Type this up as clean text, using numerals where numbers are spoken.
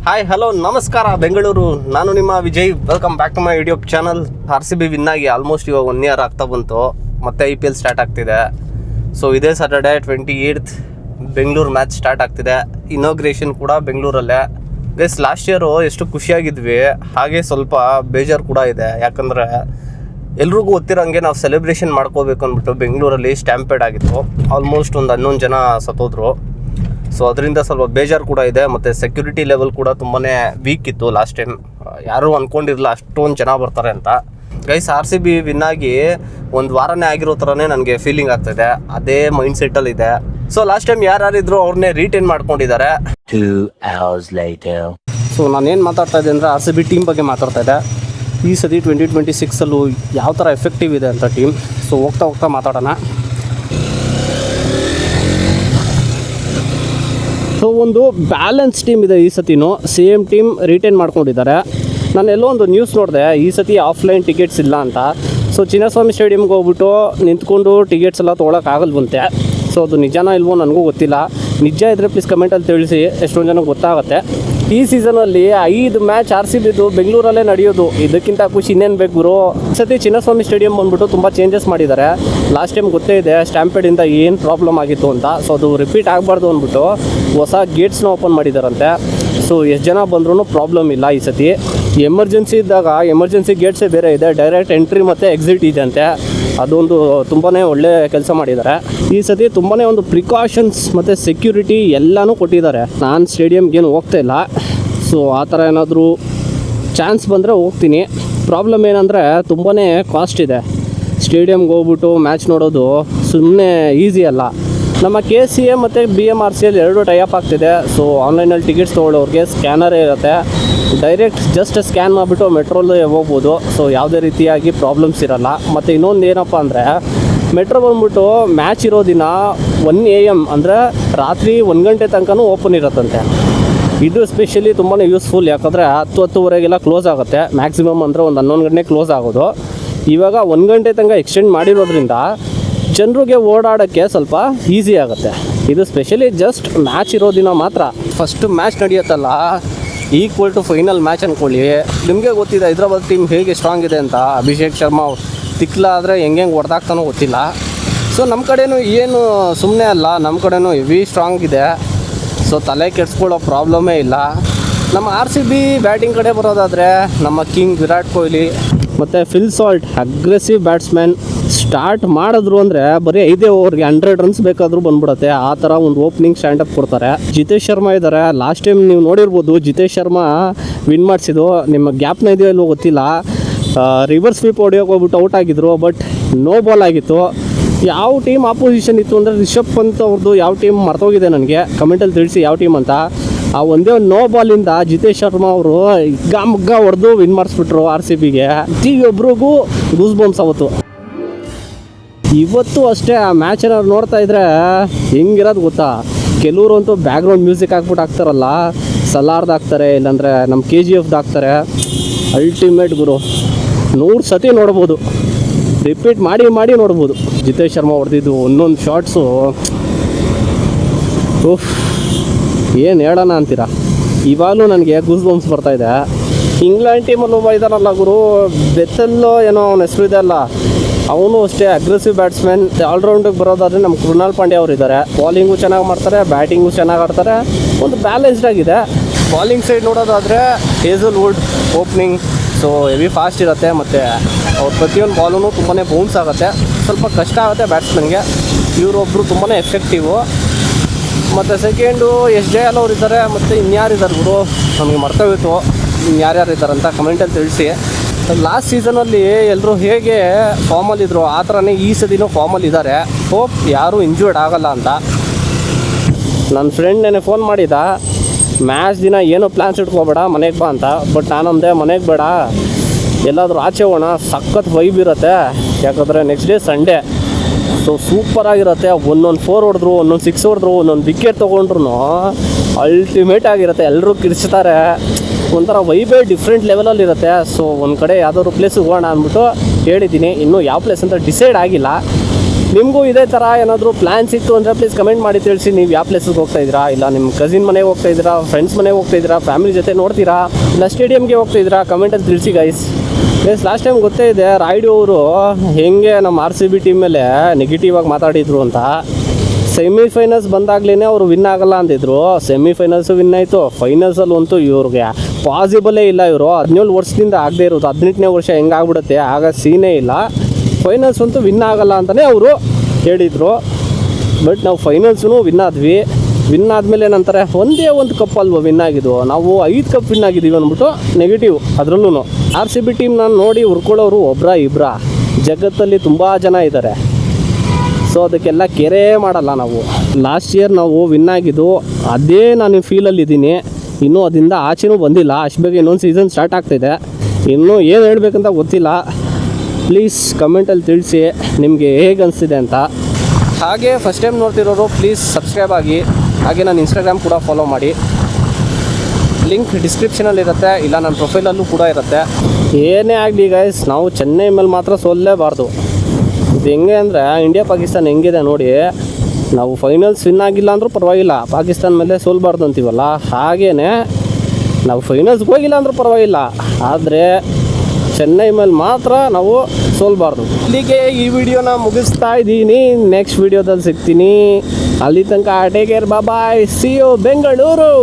Hi hello ನಮಸ್ಕಾರ ಬೆಂಗಳೂರು, ನಾನು ನಿಮ್ಮ Vijay. Welcome back to my YouTube channel. RCB win ಆಗಿ ಆಲ್ಮೋಸ್ಟ್ ಇವಾಗ 1 ಇಯರ್ ಆಗ್ತಾ ಬಂತು. ಮತ್ತೆ IPL ಸ್ಟಾರ್ಟ್ ಆಗ್ತಿದೆ. ಸೊ ಇದೇ Saturday 28th Bengaluru match start ಆಗ್ತಿದೆ. ಇನಾಗ್ರೇಷನ್ ಕೂಡ ಬೆಂಗಳೂರಲ್ಲೇ. ಗೈಸ್, ಲಾಸ್ಟ್ ಇಯರು ಎಷ್ಟು ಖುಷಿಯಾಗಿದ್ವಿ, ಹಾಗೆ ಸ್ವಲ್ಪ ಬೇಜಾರು ಕೂಡ ಇದೆ. ಯಾಕಂದರೆ ಎಲ್ರಿಗೂ ಗೊತ್ತಿರೋಂಗೆ ನಾವು ಸೆಲೆಬ್ರೇಷನ್ ಮಾಡ್ಕೋಬೇಕು ಅಂದ್ಬಿಟ್ಟು ಬೆಂಗಳೂರಲ್ಲಿ ಸ್ಟ್ಯಾಂಪೇಡ್ ಆಗಿತ್ತು. ಆಲ್ಮೋಸ್ಟ್ ಒಂದು 11 ಜನ ಸತ್ತೋದ್ರು. ಸೊ ಅದರಿಂದ ಸ್ವಲ್ಪ ಬೇಜಾರು ಕೂಡ ಇದೆ. ಮತ್ತು ಸೆಕ್ಯೂರಿಟಿ ಲೆವೆಲ್ ಕೂಡ ತುಂಬಾ ವೀಕ್ ಇತ್ತು ಲಾಸ್ಟ್ ಟೈಮ್. ಯಾರೂ ಅಂದ್ಕೊಂಡಿರಲಿಲ್ಲ ಅಷ್ಟೊಂದು ಜನ ಬರ್ತಾರೆ ಅಂತ. ಗೈಸ್, RCB ವಿನ್ ಆಗಿ ಒಂದು ವಾರನೇ ಆಗಿರೋ ಥರನೇ ನನಗೆ ಫೀಲಿಂಗ್ ಆಗ್ತಾಯಿದೆ. ಅದೇ ಮೈಂಡ್ ಸೆಟ್ಟಲ್ಲಿದೆ. ಸೊ ಲಾಸ್ಟ್ ಟೈಮ್ ಯಾರ್ಯಾರಿದ್ರು ಅವ್ರನ್ನೇ ರಿಟೈನ್ ಮಾಡ್ಕೊಂಡಿದ್ದಾರೆ. 2 hours later. ಸೊ ನಾನೇನು ಮಾತಾಡ್ತಾ ಇದ್ದೆ ಅಂದರೆ RCB ಟೀಮ್ ಬಗ್ಗೆ ಮಾತಾಡ್ತಾ ಇದ್ದೆ. ಈ ಸತಿ 2026 ಯಾವ ಥರ ಎಫೆಕ್ಟಿವ್ ಇದೆ ಅಂತ ಟೀಮ್. ಸೊ ಹೋಗ್ತಾ ಮಾತಾಡೋಣ. ಸೊ ಒಂದು ಬ್ಯಾಲೆನ್ಸ್ ಟೀಮ್ ಇದೆ ಈ ಸತಿನೂ. ಸೇಮ್ ಟೀಮ್ ರಿಟೈನ್ ಮಾಡ್ಕೊಂಡಿದ್ದಾರೆ. ನಾನು ಎಲ್ಲೋ ಒಂದು ನ್ಯೂಸ್ ನೋಡಿದೆ, ಈ ಸತಿ ಆಫ್ಲೈನ್ ಟಿಕೆಟ್ಸ್ ಇಲ್ಲ ಅಂತ. ಸೊ ಚಿನ್ನಸ್ವಾಮಿ ಸ್ಟೇಡಿಯಮ್ಗೆ ಹೋಗ್ಬಿಟ್ಟು ನಿಂತ್ಕೊಂಡು ಟಿಕೆಟ್ಸ್ ಎಲ್ಲ ತೊಗೊಳಕ್ಕಾಗಲ್ವಂತೆ. ಸೊ ಅದು ನಿಜನೋ ಇಲ್ವೋ ನನಗೂ ಗೊತ್ತಿಲ್ಲ. ನಿಜ ಇದ್ದರೆ ಪ್ಲೀಸ್ ಕಮೆಂಟಲ್ಲಿ ತಿಳಿಸಿ, ಎಷ್ಟೊಂದು ಜನಕ್ಕೆ ಗೊತ್ತಾಗುತ್ತೆ. ಈ ಸೀಸನಲ್ಲಿ 5 ಮ್ಯಾಚ್ RCBದು ಬೆಂಗಳೂರಲ್ಲೇ ನಡೆಯೋದು. ಇದಕ್ಕಿಂತ ಖುಷಿ ಇನ್ನೇನು ಬೇಕು ಗುರು. ಈ ಸತಿ ಚಿನ್ನಸ್ವಾಮಿ ಸ್ಟೇಡಿಯಂ ಬಂದ್ಬಿಟ್ಟು ತುಂಬ ಚೇಂಜಸ್ ಮಾಡಿದ್ದಾರೆ. ಲಾಸ್ಟ್ ಟೈಮ್ ಗೊತ್ತೇ ಇದೆ ಸ್ಟ್ಯಾಂಪೇಡಿಂದ ಏನು ಪ್ರಾಬ್ಲಮ್ ಆಗಿತ್ತು ಅಂತ. ಸೊ ಅದು ರಿಪೀಟ್ ಆಗಬಾರ್ದು ಅಂದ್ಬಿಟ್ಟು ಹೊಸ ಗೇಟ್ಸ್ನ ಓಪನ್ ಮಾಡಿದಾರಂತೆ. ಸೊ ಎಷ್ಟು ಜನ ಬಂದ್ರೂ ಪ್ರಾಬ್ಲಮ್ ಇಲ್ಲ ಈ ಸತಿ. ಎಮರ್ಜೆನ್ಸಿ ಇದ್ದಾಗ ಎಮರ್ಜೆನ್ಸಿ ಗೇಟ್ಸೇ ಬೇರೆ ಇದೆ, ಡೈರೆಕ್ಟ್ ಎಂಟ್ರಿ ಮತ್ತು ಎಕ್ಸಿಟ್ ಇದೆ ಅಂತೆ. ಅದೊಂದು ತುಂಬಾ ಒಳ್ಳೆ ಕೆಲಸ ಮಾಡಿದ್ದಾರೆ ಈ ಸತಿ. ತುಂಬಾ ಒಂದು ಪ್ರಿಕಾಷನ್ಸ್ ಮತ್ತು ಸೆಕ್ಯೂರಿಟಿ ಎಲ್ಲನೂ ಕೊಟ್ಟಿದ್ದಾರೆ. ನಾನು ಸ್ಟೇಡಿಯಮ್ಗೇನು ಹೋಗ್ತಾ ಇಲ್ಲ. ಸೊ ಆ ಥರ ಏನಾದರೂ ಚಾನ್ಸ್ ಬಂದರೆ ಹೋಗ್ತೀನಿ. ಪ್ರಾಬ್ಲಮ್ ಏನಂದರೆ ತುಂಬಾ ಕಾಸ್ಟ್ ಇದೆ. ಸ್ಟೇಡಿಯಮ್ಗೆ ಹೋಗ್ಬಿಟ್ಟು ಮ್ಯಾಚ್ ನೋಡೋದು ಸುಮ್ಮನೆ ಈಸಿ ಅಲ್ಲ. ನಮ್ಮ KCA ಮತ್ತು BMRCL 2 ಟೈಅಪ್ ಆಗ್ತಿದೆ. ಸೊ ಆನ್ಲೈನಲ್ಲಿ ಟಿಕೆಟ್ಸ್ ತೊಗೊಳ್ಳೋರಿಗೆ ಸ್ಕ್ಯಾನರೇ ಇರುತ್ತೆ. ಡೈರೆಕ್ಟ್ ಜಸ್ಟ್ ಸ್ಕ್ಯಾನ್ ಮಾಡಿಬಿಟ್ಟು ಮೆಟ್ರೋಲ್ಲೇ ಹೋಗ್ಬೋದು. ಸೊ ಯಾವುದೇ ರೀತಿಯಾಗಿ ಪ್ರಾಬ್ಲಮ್ಸ್ ಇರೋಲ್ಲ. ಮತ್ತು ಇನ್ನೊಂದು ಏನಪ್ಪ ಅಂದರೆ, ಮೆಟ್ರೋ ಬಂದ್ಬಿಟ್ಟು ಮ್ಯಾಚ್ ಇರೋ ದಿನ 1 AM ಅಂದರೆ ರಾತ್ರಿ 1 ಗಂಟೆ ತನಕನೂ ಓಪನ್ ಇರುತ್ತಂತೆ. ಇದು ಸ್ಪೆಷಲಿ ತುಂಬಾ ಯೂಸ್ಫುಲ್. ಯಾಕಂದರೆ 10-10:30 ಕ್ಲೋಸ್ ಆಗುತ್ತೆ. ಮ್ಯಾಕ್ಸಿಮಮ್ ಅಂದರೆ ಒಂದು 11 ಗಂಟೆ ಕ್ಲೋಸ್ ಆಗೋದು. ಇವಾಗ 1 ಗಂಟೆ ತನಕ ಎಕ್ಸ್ಟೆಂಡ್ ಮಾಡಿರೋದ್ರಿಂದ ಜನರಿಗೆ ಓಡಾಡೋಕ್ಕೆ ಸ್ವಲ್ಪ ಈಸಿ ಆಗುತ್ತೆ. ಇದು ಸ್ಪೆಷಲಿ ಜಸ್ಟ್ ಮ್ಯಾಚ್ ಇರೋ ದಿನ ಮಾತ್ರ. ಫಸ್ಟ್ ಮ್ಯಾಚ್ ನಡೆಯುತ್ತಲ್ಲ, ಈಕ್ವಲ್ ಟು ಫೈನಲ್ ಮ್ಯಾಚ್ ಅಂದ್ಕೊಳ್ಳಿ. ನಿಮಗೆ ಗೊತ್ತಿದೆ ಹೈದ್ರಾಬಾದ್ ಟೀಮ್ ಹೇಗೆ ಸ್ಟ್ರಾಂಗ್ ಇದೆ ಅಂತ. ಅಭಿಷೇಕ್ ಶರ್ಮಾ ತಿಕ್ಲ ಆದರೆ ಹೆಂಗೆ ಹೊಡೆದಾಗ್ತಾನೋ ಗೊತ್ತಿಲ್ಲ. ಸೊ ನಮ್ಮ ಕಡೆಯೂ ಏನು ಸುಮ್ಮನೆ ಅಲ್ಲ, ನಮ್ಮ ಕಡೆಯೂ ಹೆವಿ ಸ್ಟ್ರಾಂಗ್ ಇದೆ. ಸೊ ತಲೆ ಕೆಡಿಸ್ಕೊಳ್ಳೋ ಪ್ರಾಬ್ಲಮೇ ಇಲ್ಲ. ನಮ್ಮ RCB ಬ್ಯಾಟಿಂಗ್ ಕಡೆ ಬರೋದಾದರೆ ನಮ್ಮ ಕಿಂಗ್ ವಿರಾಟ್ ಕೊಹ್ಲಿ ಮತ್ತು Phil Salt aggressive batsman. Start ಮಾಡಿದ್ರು ಅಂದರೆ ಬರೀ 5 ಓವರ್ಗೆ 100 ರನ್ಸ್ ಬೇಕಾದರೂ ಬಂದ್ಬಿಡುತ್ತೆ. ಆ ಥರ ಒಂದು ಓಪನಿಂಗ್ ಸ್ಟ್ಯಾಂಡಪ್ ಕೊಡ್ತಾರೆ. ಜಿತೇಶ್ ಶರ್ಮಾ ಇದ್ದಾರೆ. ಲಾಸ್ಟ್ ಟೈಮ್ ನೀವು ನೋಡಿರ್ಬೋದು, ಜಿತೇಶ್ ಶರ್ಮಾ ವಿನ್ ಮಾಡಿಸಿದ್ದು. ನಿಮ್ಮ ಗ್ಯಾಪ್ನ ಇದೆಯೋ ಇಲ್ವೋ ಗೊತ್ತಿಲ್ಲ. ರಿವರ್ಸ್ ಸ್ವೀಪ್ ಹೊಡಿಯೋಕೆ ಹೋಗ್ಬಿಟ್ಟು ಔಟ್ ಆಗಿದ್ರು. ಬಟ್ ನೋ ಬಾಲ್ ಆಗಿತ್ತು. ಯಾವ ಟೀಮ್ ಆಪೋಸಿಷನ್ ಇತ್ತು ಅಂದರೆ ರಿಷಬ್ ಪಂತ್ ಅವ್ರದ್ದು ಯಾವ ಟೀಮ್ ಮರ್ತೋಗಿದೆ ನನಗೆ. ಕಮೆಂಟಲ್ಲಿ ತಿಳಿಸಿ ಯಾವ ಟೀಮ್ ಅಂತ. ಆ ಒಂದೇ ಒಂದು ನೋ ಬಾಲಿಂದ ಜಿತೇಶ್ ಶರ್ಮಾ ಅವರು ಮಗ್ಗ ಹೊಡೆದು ವಿನ್ ಮಾಡಿಸ್ಬಿಟ್ರು RCBಗೆ. ಒಬ್ರಿಗೂ ಗೂಸ್ ಬಂಪ್ಸ್ ಅವತ್ತು. ಇವತ್ತು ಅಷ್ಟೇ ಆ ಮ್ಯಾಚ್ ಏನಾದ್ರು ನೋಡ್ತಾ ಇದ್ರೆ ಹೆಂಗಿರೋದು ಗೊತ್ತಾ. ಕೆಲವರು ಅಂತೂ ಬ್ಯಾಕ್ಗ್ರೌಂಡ್ ಮ್ಯೂಸಿಕ್ ಹಾಕ್ಬಿಟ್ಟು ಹಾಕ್ತಾರಲ್ಲ, ಸಲಾರ್ದು ಹಾಕ್ತಾರೆ, ಇಲ್ಲಾಂದರೆ ನಮ್ಮ KGF ಹಾಕ್ತಾರೆ. ಅಲ್ಟಿಮೇಟ್ ಗುರು. 100 ಸತಿ ನೋಡ್ಬೋದು, ರಿಪೀಟ್ ಮಾಡಿ ನೋಡ್ಬೋದು. ಜಿತೇಶ್ ಶರ್ಮಾ ಹೊಡೆದಿದ್ದು ಒಂದೊಂದು ಶಾಟ್ಸು ಏನು ಹೇಳೋಣ ಅಂತೀರಾ. ಇವಾಗಲೂ ನನಗೆ ಗೂಸ್ ಬಂಪ್ಸ್ ಬರ್ತಾಯಿದೆ. ಇಂಗ್ಲೆಂಡ್ ಟೀಮಲ್ಲಿ ಒಬ್ಬ ಇದ್ದಾನಲ್ಲ ಗುರು, ಬೆಥೆಲ್ಲೋ ಏನೋ ಅವನ ಹೆಸರು ಇದೆ ಅಲ್ಲ, ಅವನು ಅಷ್ಟೇ ಅಗ್ರೆಸಿವ್ ಬ್ಯಾಟ್ಸ್ಮನ್. ಆಲ್ರೌಂಡಿಗೆ ಬರೋದಾದರೆ ನಮ್ಮ ಕೃಣಾಲ್ ಪಾಂಡ್ಯ ಅವರು ಇದ್ದಾರೆ. ಬಾಲಿಂಗು ಚೆನ್ನಾಗಿ ಮಾಡ್ತಾರೆ, ಬ್ಯಾಟಿಂಗು ಚೆನ್ನಾಗಿ ಆಡ್ತಾರೆ. ಒಂದು ಬ್ಯಾಲೆನ್ಸ್ಡ್ ಆಗಿದೆ. ಬಾಲಿಂಗ್ ಸೈಡ್ ನೋಡೋದಾದರೆ Hazlewood opening. So heavy fast ಇರುತ್ತೆ ಮತ್ತು ಅವ್ರ ಪ್ರತಿಯೊಂದು ಬಾಲೂ ತುಂಬಾ ಬೌನ್ಸ್ ಆಗುತ್ತೆ. ಸ್ವಲ್ಪ ಕಷ್ಟ ಆಗುತ್ತೆ ಬ್ಯಾಟ್ಸ್ಮನ್ಗೆ. ಇವರೊಬ್ಬರು ತುಂಬಾ ಎಫೆಕ್ಟಿವು. ಮತ್ತು ಸೆಕೆಂಡು SJL ಅವ್ರು ಇದ್ದಾರೆ. ಮತ್ತು ಇನ್ಯಾರಿದ್ದಾರೆ ಗುರು, ನಮಗೆ ಮರ್ತೋಗಿತ್ತು ಇನ್ಯಾರ್ಯಾರು ಇದ್ದಾರೆ ಅಂತ. ಕಮೆಂಟಲ್ಲಿ ತಿಳಿಸಿ. ಲಾಸ್ಟ್ ಸೀಸನಲ್ಲಿ ಎಲ್ಲರೂ ಹೇಗೆ ಫಾರ್ಮಲ್ಲಿದ್ದರು ಆ ಥರನೇ ಈ ಸತಿನೂ ಫಾರ್ಮಲ್ಲಿದ್ದಾರೆ. ಹೋಪ್ ಯಾರೂ ಇಂಜೂರ್ಡ್ ಆಗಲ್ಲ ಅಂತ. ನನ್ನ ಫ್ರೆಂಡ್ ನೆನೆ ಫೋನ್ ಮಾಡಿದ, ಮ್ಯಾಚ್ ದಿನ ಏನೋ ಪ್ಲ್ಯಾನ್ಸ್ ಇಟ್ಕೋಬೇಡ, ಮನೆಗೆ ಬಾ ಅಂತ. ಬಟ್ ನಾನೊಂದೇ ಮನೆಗೆ ಬೇಡ, ಎಲ್ಲಾದರೂ ಆಚೆ ಹೋಗೋಣ, ಸಖತ್ ವೈಬ್ ಇರುತ್ತೆ. ಯಾಕಂದರೆ ನೆಕ್ಸ್ಟ್ ಡೇ ಸಂಡೇ. ಸೊ ಸೂಪರಾಗಿರುತ್ತೆ. ಒಂದೊಂದು 4 ಹೊಡೆದ್ರು, ಒಂದೊಂದು 6 ಹೊಡೆದ್ರು, ಒಂದೊಂದು ವಿಕೆಟ್ ತೊಗೊಂಡ್ರು ಅಲ್ಟಿಮೇಟ್ ಆಗಿರುತ್ತೆ. ಎಲ್ಲರೂ ಕಿರ್ಚ್ತಾರೆ. ಒಂಥರ ವೈಬೇ ಡಿಫ್ರೆಂಟ್ ಲೆವೆಲಲ್ಲಿರುತ್ತೆ. ಸೊ ಒಂದು ಕಡೆ ಯಾವುದಾದ್ರು ಪ್ಲೇಸಿಗೆ ಹೋಗೋಣ ಅಂದ್ಬಿಟ್ಟು ಹೇಳಿದ್ದೀನಿ. ಇನ್ನೂ ಯಾವ ಪ್ಲೇಸ್ ಅಂತ ಡಿಸೈಡ್ ಆಗಿಲ್ಲ. ನಿಮಗೂ ಇದೇ ಥರ ಏನಾದರೂ ಪ್ಲ್ಯಾನ್ಸ್ ಇತ್ತು ಅಂದರೆ ಪ್ಲೀಸ್ ಕಮೆಂಟ್ ಮಾಡಿ ತಿಳಿಸಿ. ನೀವು ಯಾವ ಪ್ಲೇಸಿಗೆ ಹೋಗ್ತಾ ಇದ್ದೀರಾ, ಇಲ್ಲ ನಿಮ್ಮ ಕಸಿನ್ ಮನೆಗೆ ಹೋಗ್ತಾ ಇದ್ದೀರಾ, ಫ್ರೆಂಡ್ಸ್ ಮನೆಗೆ ಹೋಗ್ತಾ ಇದ್ದೀರಾ, ಫ್ಯಾಮಿಲಿ ಜೊತೆ ನೋಡ್ತೀರಾ, ಇಲ್ಲ ಸ್ಟೇಡಿಯಮ್ಗೆ ಹೋಗ್ತಾ ಇದ್ದೀರಾ, ಕಮೆಂಟಲ್ಲಿ ತಿಳಿಸಿ ಗೈಸ್. ಲಾಸ್ಟ್ ಟೈಮ್ ಗೊತ್ತೇ ಇದೆ ರಾಯ್ಡು ಅವರು ಹೆಂಗೆ ನಮ್ಮ RCB ಟೀಮ್ ಮೇಲೆ ನೆಗೆಟಿವ್ ಆಗಿ ಮಾತಾಡಿದ್ರು ಅಂತ. ಸೆಮಿಫೈನಲ್ಸ್ ಬಂದಾಗ್ಲೇ ಅವರು ವಿನ್ ಆಗಲ್ಲ ಅಂತಿದ್ರು. ಸೆಮಿಫೈನಲ್ಸು ವಿನ್ ಆಯಿತು, ಫೈನಲ್ಸಲ್ಲಂತೂ ಇವ್ರಿಗೆ ಪಾಸಿಬಲೇ ಇಲ್ಲ. ಇವರು 17 ವರ್ಷದಿಂದ ಆಗದೆ ಇರೋದು 18ನೇ ವರ್ಷ ಹೆಂಗಾಗ್ಬಿಡುತ್ತೆ, ಆಗ ಸೀನೇ ಇಲ್ಲ. ಫೈನಲ್ಸ್ ಅಂತೂ ವಿನ್ ಆಗಲ್ಲ ಅಂತಲೇ ಅವರು ಹೇಳಿದರು. ಬಟ್ ನಾವು ಫೈನಲ್ಸೂ ವಿನ್ ಆದ್ವಿ. ವಿನ್ ಆದಮೇಲೆ ಏನಂತಾರೆ, ಒಂದೇ ಒಂದು ಕಪ್ ಅಲ್ವ ವಿನ್ ಆಗಿದ್ದು, ನಾವು 5 ಕಪ್ ವಿನ್ ಆಗಿದ್ದೀವಿ ಅಂದ್ಬಿಟ್ಟು ನೆಗೆಟಿವ್. ಅದರಲ್ಲೂ RCB ಟೀಮ್ ನಾನು ನೋಡಿ ಹುರ್ಕೊಳ್ಳೋರು ಒಬ್ಬರ ಇಬ್ಬರ, ಜಗತ್ತಲ್ಲಿ ತುಂಬ ಜನ ಇದ್ದಾರೆ. ಸೊ ಅದಕ್ಕೆಲ್ಲ ಕೆರೆ ಮಾಡಲ್ಲ ನಾವು. ಲಾಸ್ಟ್ ಇಯರ್ ನಾವು ವಿನ್ ಆಗಿದ್ದು ಅದೇ ನಾನು ಫೀಲಲ್ಲಿದ್ದೀನಿ. ಇನ್ನೂ ಅದರಿಂದ ಆಚೆನೂ ಬಂದಿಲ್ಲ. ಅಷ್ಟು ಬೇಗ ಇನ್ನೊಂದು ಸೀಸನ್ ಸ್ಟಾರ್ಟ್ ಆಗ್ತಾಯಿದೆ. ಇನ್ನೂ ಏನು ಹೇಳಬೇಕಂತ ಗೊತ್ತಿಲ್ಲ. ಪ್ಲೀಸ್ ಕಮೆಂಟಲ್ಲಿ ತಿಳಿಸಿ ನಿಮಗೆ ಹೇಗೆ ಅನಿಸ್ತಿದೆ ಅಂತ. ಹಾಗೆ ಫಸ್ಟ್ ಟೈಮ್ ನೋಡ್ತಿರೋರು ಪ್ಲೀಸ್ ಸಬ್ಸ್ಕ್ರೈಬ್ ಆಗಿ. ಹಾಗೆ ನನ್ನ ಇನ್ಸ್ಟಾಗ್ರಾಮ್ ಕೂಡ ಫಾಲೋ ಮಾಡಿ. ಲಿಂಕ್ ಡಿಸ್ಕ್ರಿಪ್ಷನಲ್ಲಿರುತ್ತೆ, ಇಲ್ಲ ನನ್ನ ಪ್ರೊಫೈಲಲ್ಲೂ ಕೂಡ ಇರುತ್ತೆ. ಏನೇ ಆಗಲಿ ಗೈಸ್, ನಾವು ಚೆನ್ನೈ ಮೇಲೆ ಮಾತ್ರ ಸೋಲ್ಲೇಬಾರ್ದು. ಇದು ಹೆಂಗೆ ಅಂದರೆ ಇಂಡಿಯಾ ಪಾಕಿಸ್ತಾನ ಹೆಂಗಿದೆ ನೋಡಿ. ನಾವು ಫೈನಲ್ಸ್ ವಿನ್ ಆಗಿಲ್ಲ ಅಂದರೂ ಪರವಾಗಿಲ್ಲ, ಪಾಕಿಸ್ತಾನ ಮೇಲೆ ಸೋಲ್ಬಾರ್ದು ಅಂತೀವಲ್ಲ, ಹಾಗೇ ನಾವು ಫೈನಲ್ಸ್ಗೆ ಹೋಗಿಲ್ಲ ಅಂದರೂ ಪರವಾಗಿಲ್ಲ, ಆದರೆ ಚೆನ್ನೈ ಮೇಲೆ ಮಾತ್ರ ನಾವು ಸೋಲ್ಬಾರ್ದು. ಇಲ್ಲಿಗೆ ಈ ವಿಡಿಯೋನ ಮುಗಿಸ್ತಾ ಇದ್ದೀನಿ. ನೆಕ್ಸ್ಟ್ ವಿಡಿಯೋದಲ್ಲಿ ಸಿಗ್ತೀನಿ. ಅಲ್ಲಿ ತನಕ take care, bye, see you Bengaluru.